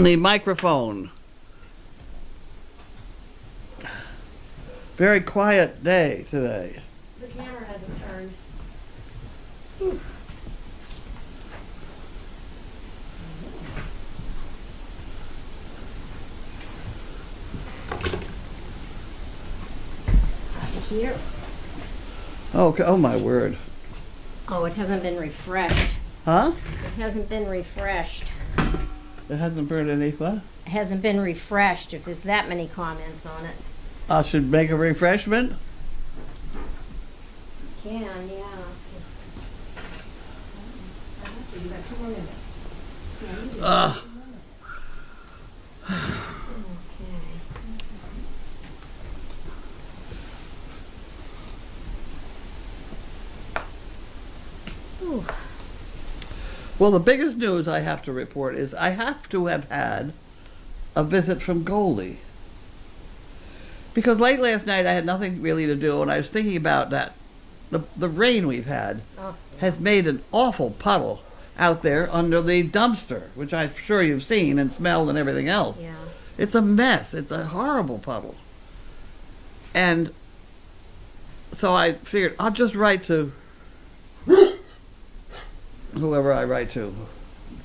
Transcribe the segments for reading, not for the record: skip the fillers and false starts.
The microphone. Very quiet day today. The camera hasn't turned. Here. Okay. Oh my word. Oh, it hasn't been refreshed. Huh? It hasn't been refreshed. It hasn't burned any what? It hasn't been refreshed if there's that many comments on it. I should make a refreshment? Can, yeah. You got 2 more minutes. Ugh. Ooh. Well, the biggest news I have to report is I have to have had a visit from Goldie. Because late last night I had nothing really to do, and I was thinking about that. The rain we've had has made an awful puddle out there under the dumpster, which I'm sure you've seen and smelled and everything else. Yeah. It's a mess. It's a horrible puddle. And so I figured I'll just write to whoever I write to,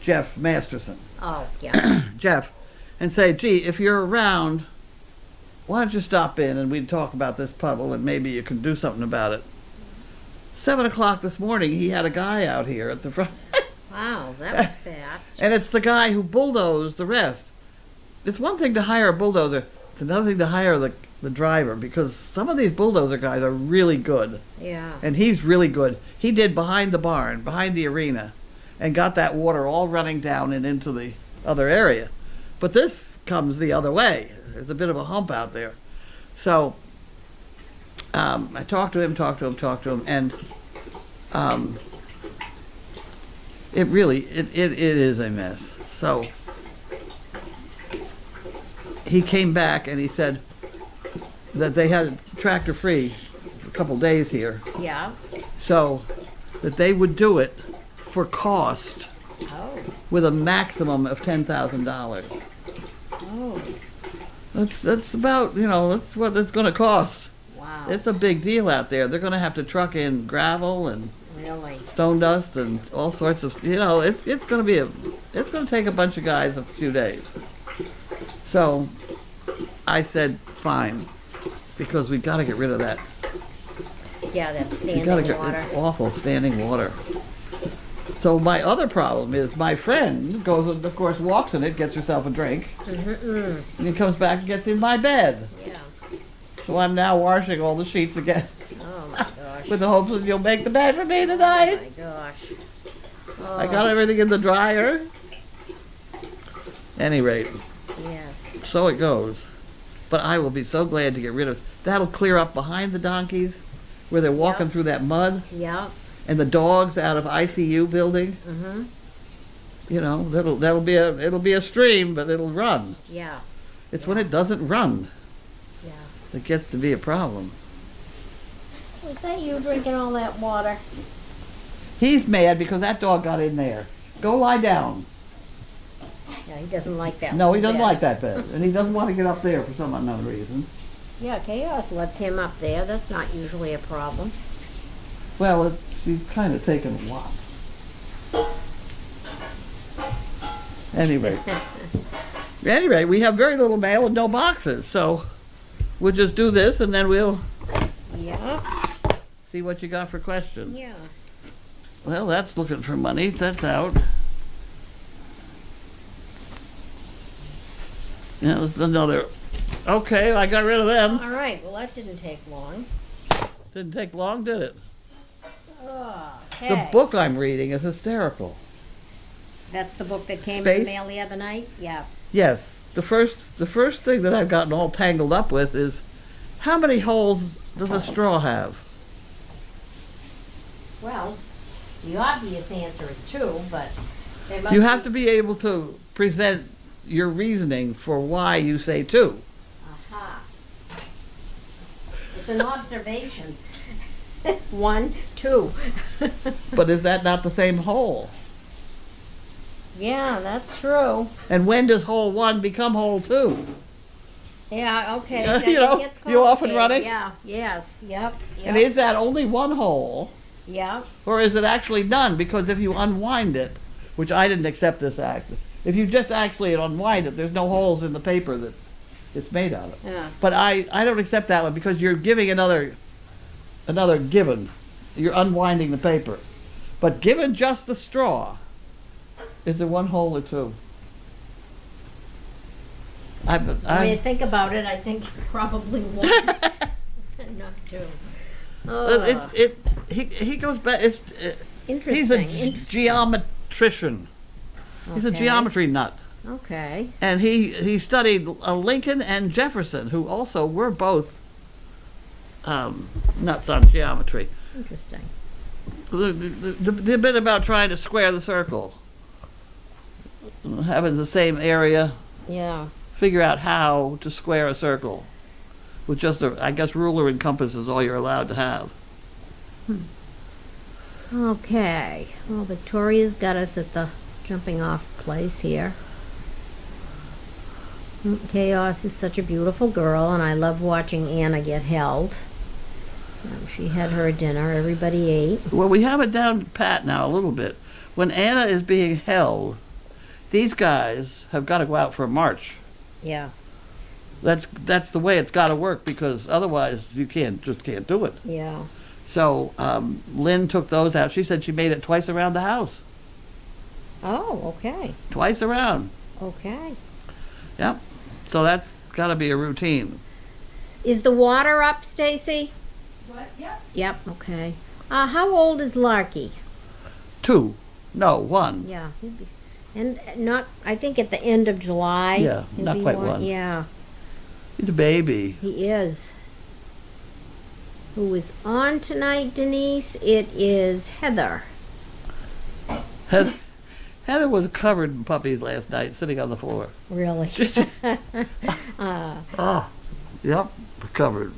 Jeff Masterson. Oh, yeah. Jeff, and say, gee, if you're around, why don't you stop in and we'd talk about this puddle and maybe you can do something about it. 7 o'clock this morning, he had a guy out here at the front. Wow, that was fast. And it's the guy who bulldozed the rest. It's one thing to hire a bulldozer. It's another thing to hire the driver, because some of these bulldozer guys are really good. Yeah. And he's really good. He did behind the barn, behind the arena, and got that water all running down and into the other area. But this comes the other way. There's a bit of a hump out there. So I talked to him, and it really, it is a mess. So he came back and he said that they had tractor free for a couple days here. Yeah. So that they would do it for cost Oh. with a maximum of $10,000. Oh. That's about, that's what it's going to cost. Wow. It's a big deal out there. They're going to have to truck in gravel and Really? stone dust and all sorts of, it's going to be it's going to take a bunch of guys a few days. So I said, fine, because we got to get rid of that. Yeah, that's We standing gotta get, water. it's awful, standing water. So my other problem is my friend goes and, of course, walks in it, gets herself a drink, Mm-mm. and he comes back and gets in my bed. Yeah. So I'm now washing all the sheets again Oh my gosh. with the hopes that you'll make the bed for me Oh tonight. my gosh. I got everything in the dryer. Any rate, Yes. so it goes. But I will be so glad to get rid of that'll clear up behind the donkeys where they're walking Yep. through that mud, Yep. and the dogs out of ICU building. Mm-hmm. It'll be a stream, but it'll run. Yeah. It's when it doesn't run Yeah. that gets to be a problem. Was that you drinking all that water? He's mad because that dog got in there. Go lie down. Yeah, he doesn't like that. No, he doesn't bed. like that bed, and he doesn't want to get up there for some unknown reason. Yeah, Chaos lets him up there. That's not usually a problem. Well, she's kind of taken a lot. Anyway, we have very little mail and no boxes, so we'll just do this and then we'll Yeah. see what you got for questions. Yeah. Well, that's looking for money. That's out. Yeah, there's another. Okay, I got rid of them. All right. Well, that didn't take long. Didn't take long, did it? Okay. The book I'm reading is hysterical. That's the book that came in Space? the mail the other night? Yeah. Yes, the first thing that I've gotten all tangled up with is how many holes does a straw have? Well, the obvious answer is 2, but there must You have to be able to present your reasoning for why you say 2. Aha. It's an observation. 1, 2. But is that not the same hole? Yeah, that's true. And when does hole 1 become hole 2? Yeah, okay. You then it know, gets you off and complicated. running? Yeah, yes, yep, And yep, is that only one hole, yep. or is it actually none? Because if you unwind it, which I didn't accept this act, if you just actually unwind it, there's no holes in the paper that's it's made out of. Yeah. But I don't accept that one because you're giving another given. You're unwinding the paper. But given just the straw, is there one hole or two? When you think about it, I think probably one, not two. He goes back. He's a Interesting. geometrician. He's a Okay. geometry nut. Okay. And he studied Lincoln and Jefferson, who also were both nuts on geometry. Interesting. The bit about trying to square the circle, having the same area, Yeah. figure out how to square a circle with just I guess ruler and compass is all you're allowed to have. Okay. Well, Victoria's got us at the jumping off place here. Chaos is such a beautiful girl, and I love watching Anna get held. She had her dinner. Everybody ate. Well, we have it down pat now a little bit. When Anna is being held, these guys have got to go out for a march. Yeah. That's the way it's got to work, because otherwise you can't do it. Yeah. So Lynn took those out. She said she made it twice around the house. Oh, okay. Twice around. Okay. Yep. So that's got to be a routine. Is the water up, Stacy? What? Yep. Yep. Okay. How old is Larky? 2. No, 1. Yeah. And not. I think at the end of July. Yeah, he'll not be quite 1. 1. Yeah. He's a baby. He is. Who is on tonight, Denise? It is Heather. Heather was covered in puppies last night, sitting on the floor. Really? Oh, yep, covered.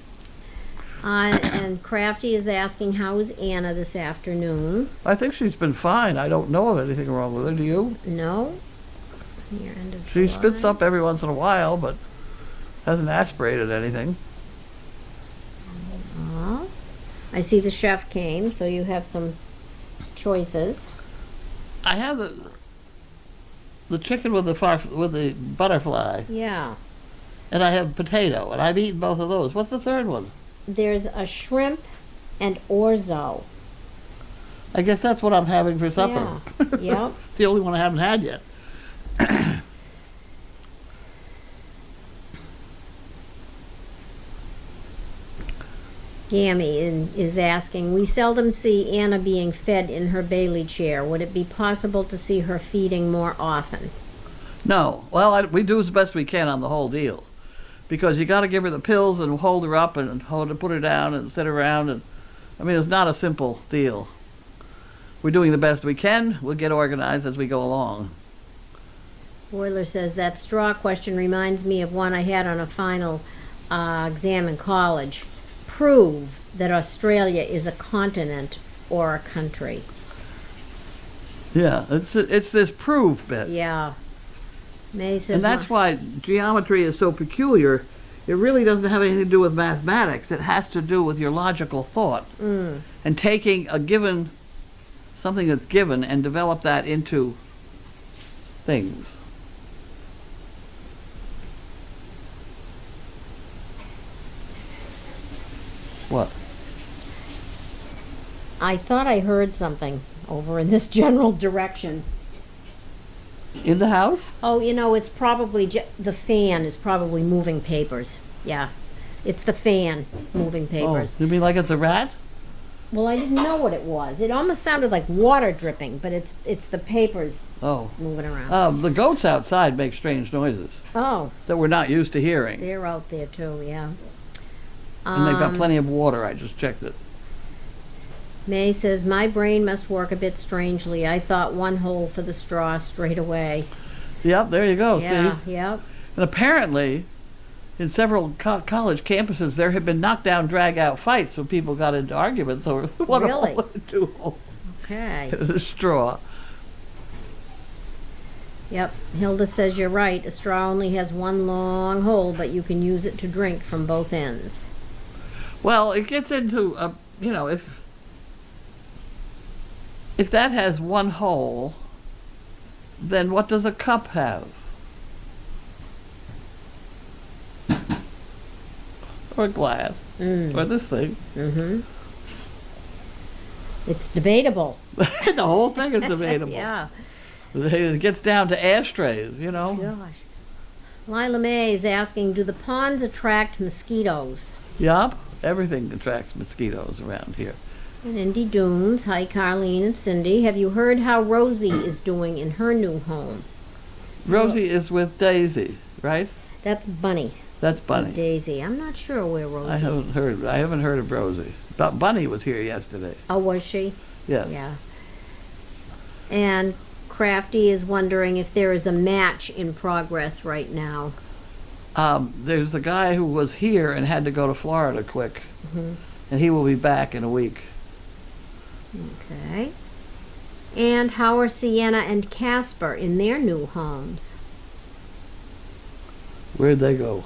And Crafty is asking, how is Anna this afternoon? I think she's been fine. I don't know of anything wrong with her. Do you? No? Here, end of She July. spits up every once in a while, but hasn't aspirated anything. I see the chef came, so you have some choices. I have the chicken with the butterfly, Yeah. and I have potato, and I've eaten both of those. What's the third one? There's a shrimp and orzo. I guess that's what I'm having for supper. Yeah. Yep. It's the only one I haven't had yet. Gammy is asking, we seldom see Anna being fed in her Bailey chair. Would it be possible to see her feeding more often? No. Well, we do as best we can on the whole deal, because you got to give her the pills and hold her up and put her down and sit around, and I mean, it's not a simple deal. We're doing the best we can. We'll get organized as we go along. Boiler says, that straw question reminds me of one I had on a final exam in college. Prove that Australia is a continent or a country. Yeah, it's this prove bit. Yeah. May says, And that's why geometry is so peculiar. It really doesn't have anything to do with mathematics. It has to do with your logical thought. Mm. And taking something that's given, and develop that into things. What? I thought I heard something over in this general direction. In the house? Oh, it's probably the fan is probably moving papers. Yeah. It's the fan moving papers. Oh, you mean like it's a rat? Well, I didn't know what it was. It almost sounded like water dripping, but it's the papers Oh. moving around. The goats outside make strange noises Oh, that we're not used to hearing. they're out there too, yeah. And they've got plenty of water. I just checked it. May says, my brain must work a bit strangely. I thought one hole for the straw straight away. Yep, there you go. Yeah, See? yep. And apparently, in several college campuses, there have been knockdown, drag-out fights when people got into arguments over one Really? hole and 2 holes Okay. in the straw. Yep, Hilda says you're right. A straw only has one long hole, but you can use it to drink from both ends. Well, it gets into if that has one hole, then what does a cup have? Or glass, or this thing. Mm-hmm. It's debatable. The whole thing is debatable. Yeah. It gets down to ashtrays, you know. Gosh. Lila May is asking, do the ponds attract mosquitoes? Yup, everything attracts mosquitoes around here. And Indy Dunes, hi Carlene and Cindy. Have you heard how Rosie is doing in her new home? Rosie is with Daisy, right? That's Bunny. That's Bunny. Daisy. I'm not sure where Rosie. I haven't heard of Rosie. But Bunny was here yesterday. Oh, was she? Yes. Yeah. And Crafty is wondering if there is a match in progress right now. There's the guy who was here and had to go to Florida quick, and he will be back in a week. Okay. And how are Sienna and Casper in their new homes? Where'd they go?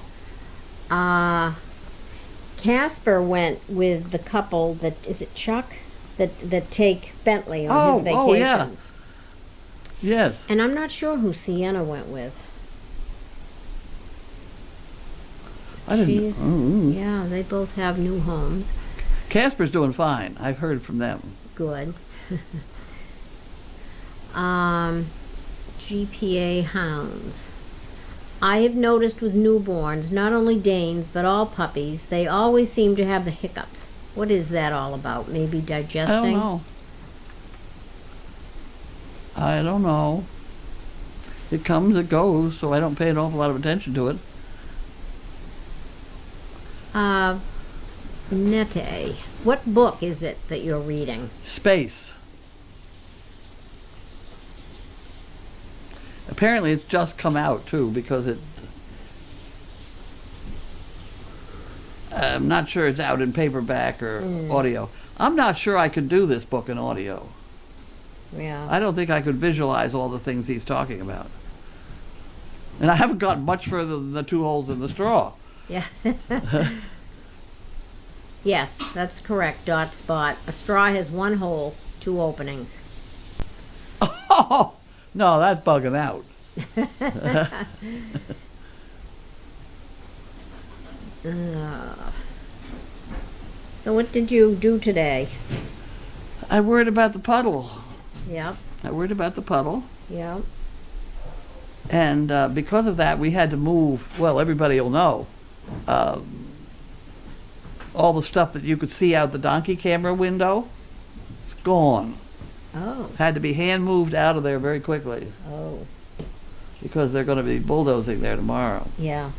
Casper went with the couple that, is it Chuck? That take Bentley on his vacations. Oh, yeah. Yes. And I'm not sure who Sienna went with. I didn't. Yeah, they both have new homes. Casper's doing fine. I've heard from them. Good. GPA hounds. I have noticed with newborns, not only Danes, but all puppies, they always seem to have the hiccups. What is that all about? Maybe digesting? I don't know. It comes, it goes, so I don't pay an awful lot of attention to it. Nete, what book is it that you're reading? Space. Apparently it's just come out too, because I'm not sure it's out in paperback or audio. I'm not sure I could do this book in audio. Yeah. I don't think I could visualize all the things he's talking about. And I haven't gotten much further than the 2 holes in the straw. Yeah. Yes, that's correct, Dot Spot. A straw has 1 hole, 2 openings. Oh, no, that's bugging out. So what did you do today? I worried about the puddle. Yep. I worried about the puddle. Yep. And because of that, we had to move, well, everybody will know, all the stuff that you could see out the donkey camera window, it's gone. Oh. Had to be hand moved out of there very quickly Oh. because they're going to be bulldozing there tomorrow. Yeah.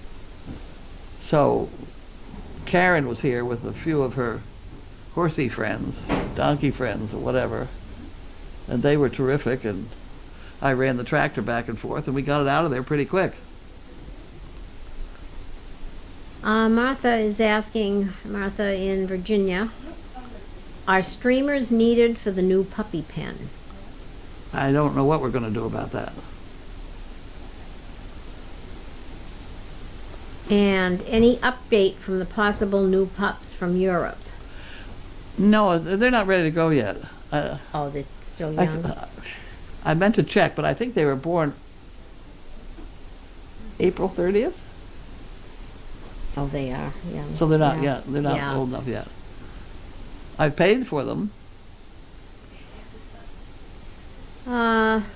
So Karen was here with a few of her horsey friends, donkey friends or whatever, and they were terrific, and I ran the tractor back and forth and we got it out of there pretty quick. Martha is asking, Martha in Virginia, are streamers needed for the new puppy pen? I don't know what we're going to do about that. And any update from the possible new pups from Europe? No, they're not ready to go yet. Oh, they're still young? I meant to check, but I think they were born April 30th. Oh, they are young. So they're not yet. They're not Yeah. old enough yet. I paid for them.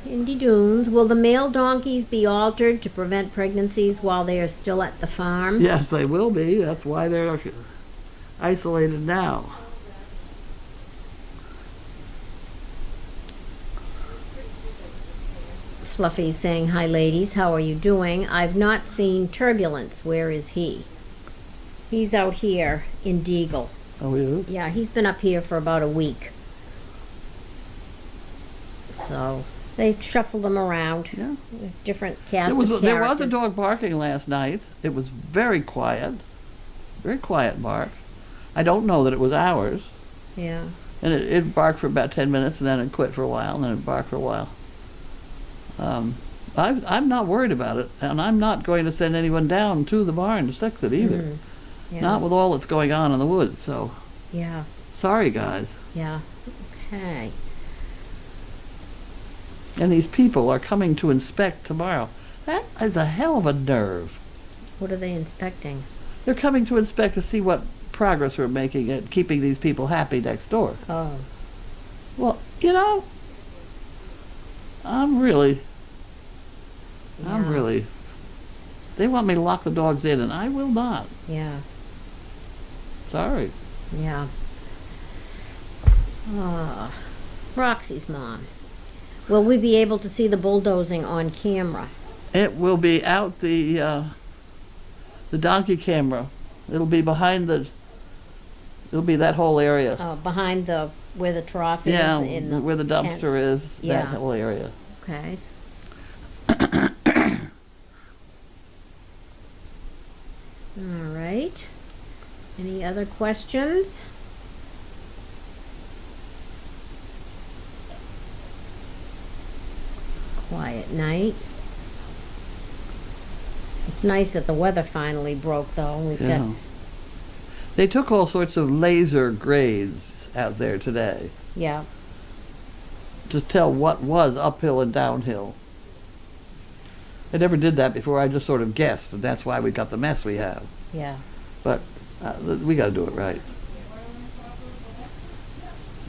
Indy Dunes, will the male donkeys be altered to prevent pregnancies while they are still at the farm? Yes, they will be. That's why they're isolated now. Fluffy's saying, hi ladies, how are you doing? I've not seen Turbulence. Where is he? He's out here in Deagle. Oh, yeah? Yeah, he's been up here for about a week. So they shuffle them around. Yeah. With different cast There was of a characters. dog barking last night. It was very quiet bark. I don't know that it was ours. Yeah. And it barked for about 10 minutes, and then it quit for a while, and then it barked for a while. I'm not worried about it, and I'm not going to send anyone down to the barn to fix it either. Yeah. Not with all that's going on in the woods, so Yeah, sorry, guys. yeah. Okay. And these people are coming to inspect tomorrow. That is a hell of a nerve. What are they inspecting? They're coming to inspect to see what progress we're making at keeping these people happy next door. Oh, Well, you know, I'm really, yeah. they want me to lock the dogs in, and I will not. Yeah, Sorry. yeah. Roxy's mom. Will we be able to see the bulldozing on camera? It will be out the donkey camera. It'll be behind it'll be that whole area. Behind where the trough is? Yeah, In the where the tent? dumpster is, Yeah. that whole area. Okay. All right. Any other questions? Quiet night. It's nice that the weather finally broke, though. We've Yeah. got, They took all sorts of laser grades out there today yeah, to tell what was uphill and downhill. I never did that before. I just sort of guessed, and that's why we got the mess we have. yeah. But we got to do it right.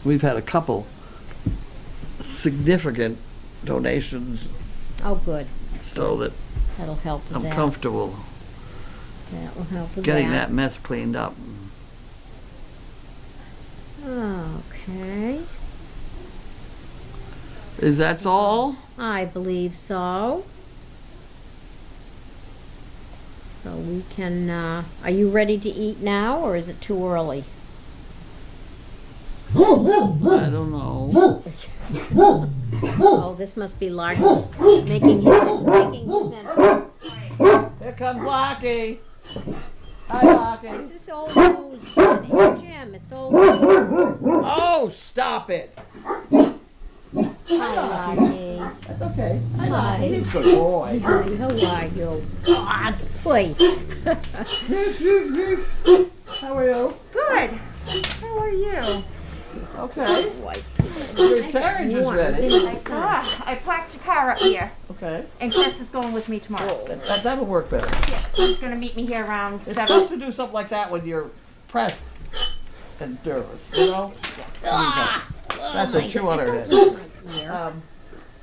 We've had a couple significant donations, Oh, good. so that That'll help with I'm that. comfortable That will help with getting that. that mess cleaned up. Okay. Is that all? I believe so. So we can, are you ready to eat now, or is it too early? I don't know. Oh, this must be Lark making his entrance. Here comes Lockie. Hi, Lockie. It's this old news, Jim. It's old news. Oh, stop it. Hi, Lockie. That's okay. Hi. He's a good boy. Hi, how are you? God, boy. How are you? Good. How are you? Okay. White. Your carriage is ready. I saw. I parked your car up here, Okay. and Chris is going with me tomorrow. That'll work better. Yeah, he's going to meet me here around It's 7. tough to do something like that when you're pressed and nervous, you know? Ah, That's a chew on her head. Yeah.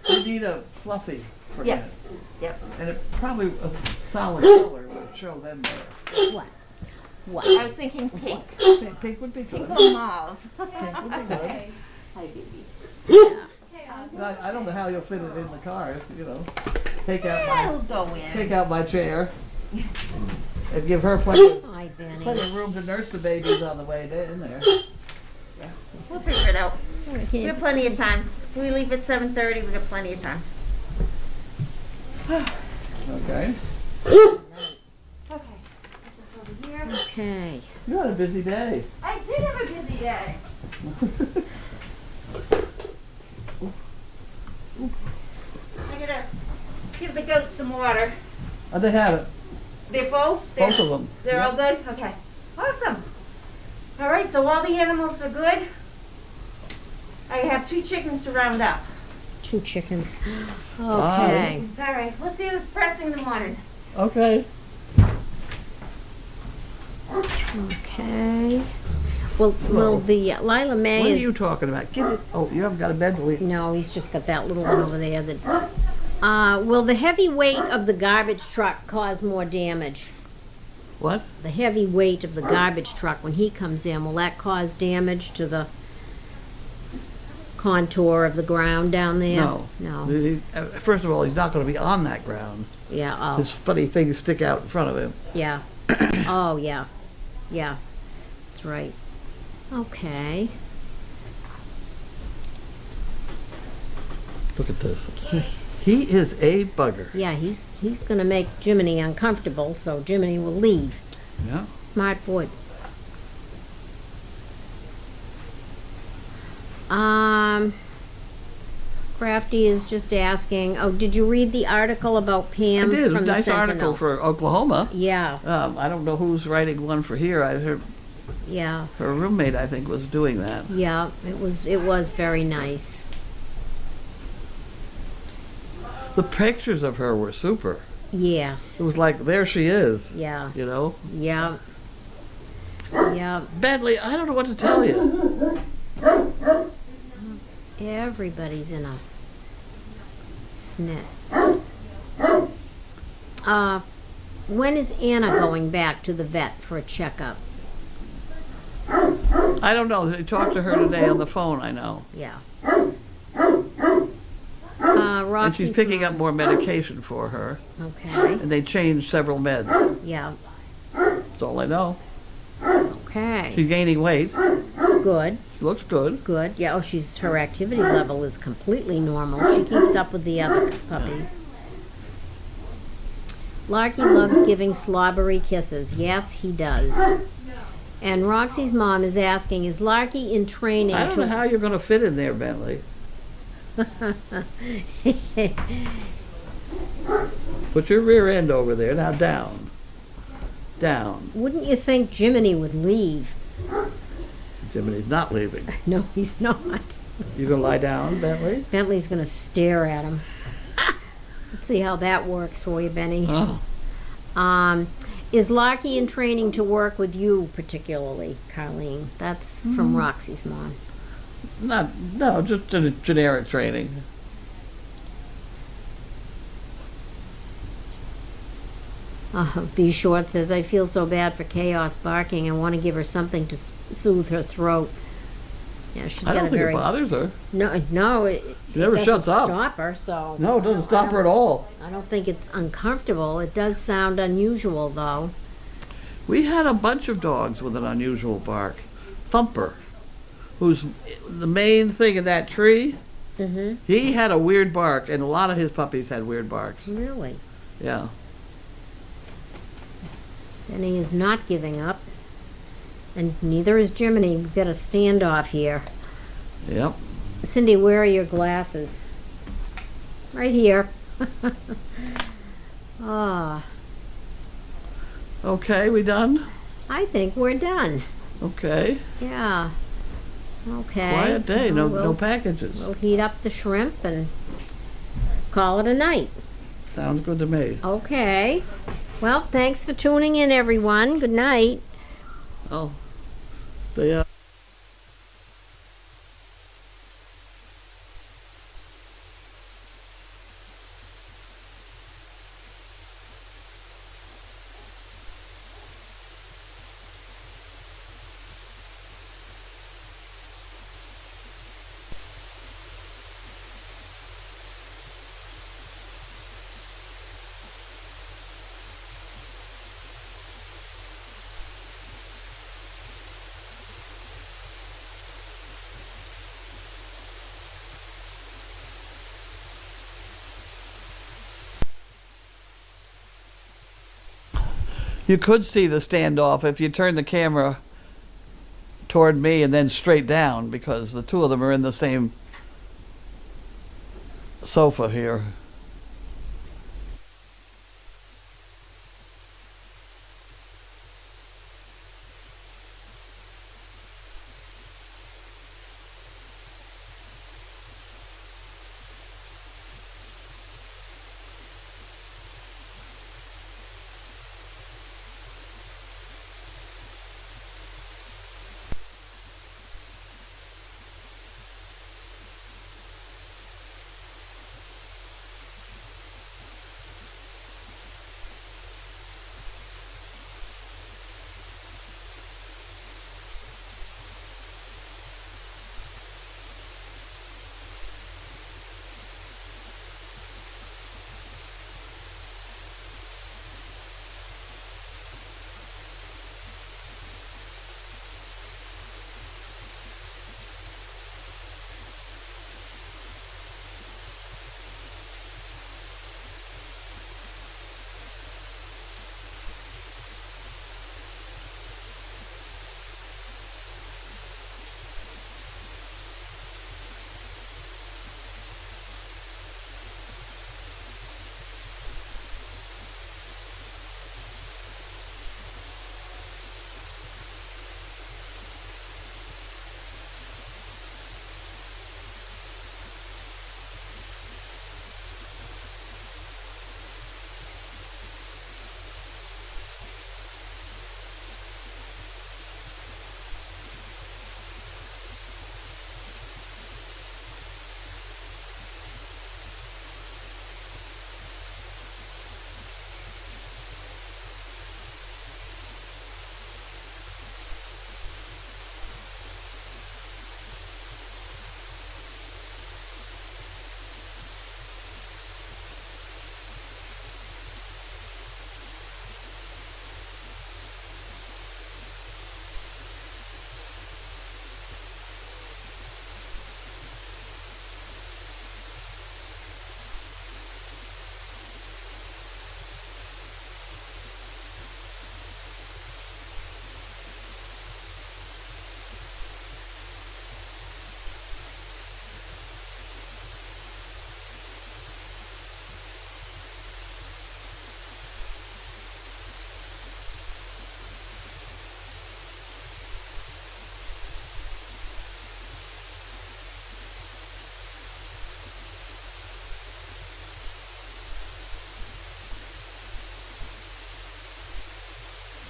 We need a fluffy for Yes. that. Yep. And it probably a solid color would show them better. What? What? I was thinking pink. Pink would be good. Pink or mauve. Pink would be good. Hi, baby. Yeah. I don't know how you'll fit it in the car, if, you know. Take It'll go in. out my chair and give her plenty Hi, of Benny. room to nurse the babies on the way in there. We'll figure it out. We Okay. have plenty of time. We leave at 7:30. We got plenty of time. Okay. Okay. Put this over here. Okay. You had a busy day. I did have a busy day. I gotta give the goats some water. Oh, they have it. They're full? Both of them. They're all good? Okay. Awesome. All right, so all the animals are good. I have 2 chickens to round up. 2 chickens. Ah. Okay. It's all right. We'll see you first thing in the morning. Okay. Okay. Will the Lila May What are is... you talking about? Give it. Oh, you haven't got a Bentley. No, he's just got that little one over there. Will the heavy weight of the garbage truck cause more damage? What? The heavy weight of the garbage truck, when he comes in, will that cause damage to the contour of the ground down there? No. No. First of all, he's not going to be on that ground. Yeah, oh, His funny things stick out in front of him. yeah. Oh, yeah. Yeah. That's right. Okay. Look at this. He is a bugger. Yeah, he's gonna make Jiminy uncomfortable, so Jiminy will leave. Yeah. Smart boy. Greg Crafty is just asking, oh, did you read the article about I Pam did, a from the nice article Sentinel? for Oklahoma. Yeah, I don't know who's writing one for here. I heard yeah, her roommate, I think, was doing that. yeah, it was very nice. The pictures of her were super. Yes, It was like, there she is, yeah, you know? yeah, yeah, Bentley, I don't know what to tell you. everybody's in a snit. When is Anna going back to the vet for a checkup? I don't know. I talked to her today on the phone, I know. Yeah. And Roxy's she's picking up mom- more medication for her. Okay, And they changed several meds. yeah, That's all I know. okay, She's gaining weight. good. She looks good. Good. Yeah, her activity level is completely normal. She keeps up with the other puppies. Larky loves giving slobbery kisses. Yes, he does. And Roxy's mom is asking, is Larky in training I don't know how you're going to fit in there, Bentley. Put your rear end over there. Now down. Down. Wouldn't you think Jiminy would leave? Jiminy's not leaving. No, he's not. You going to lie down, Bentley? Bentley's going to stare at him. Let's see how that works for you, Benny. Oh. Is Larky in training to work with you particularly, Carlene? That's from Roxy's mom. No, just a generic training. B. Short says, I feel so bad for Chaos barking. I want to give her something to soothe her throat. Yeah, she's I got don't a think very... it bothers her. No, it She never doesn't shuts up. stop her, so... No, it doesn't stop her at all. I don't think it's uncomfortable. It does sound unusual, though. We had a bunch of dogs with an unusual bark. Thumper, who's the main thing in that tree, Mm-hmm. he had a weird bark, and a lot of his puppies had weird barks. Really? Yeah. Benny is not giving up. And neither is Jiminy. We've got a standoff here. Yep. Cindy, where are your glasses? Right here. Ah, Okay, we done? I think we're done. Okay. Yeah. Okay. Quiet day, no We'll packages. heat up the shrimp and call it a night. Sounds good to me. Okay. Well, thanks for tuning in, everyone. Good night. Oh, stay up. You could see the standoff if you turn the camera toward me and then straight down, because the two of them are in the same sofa here.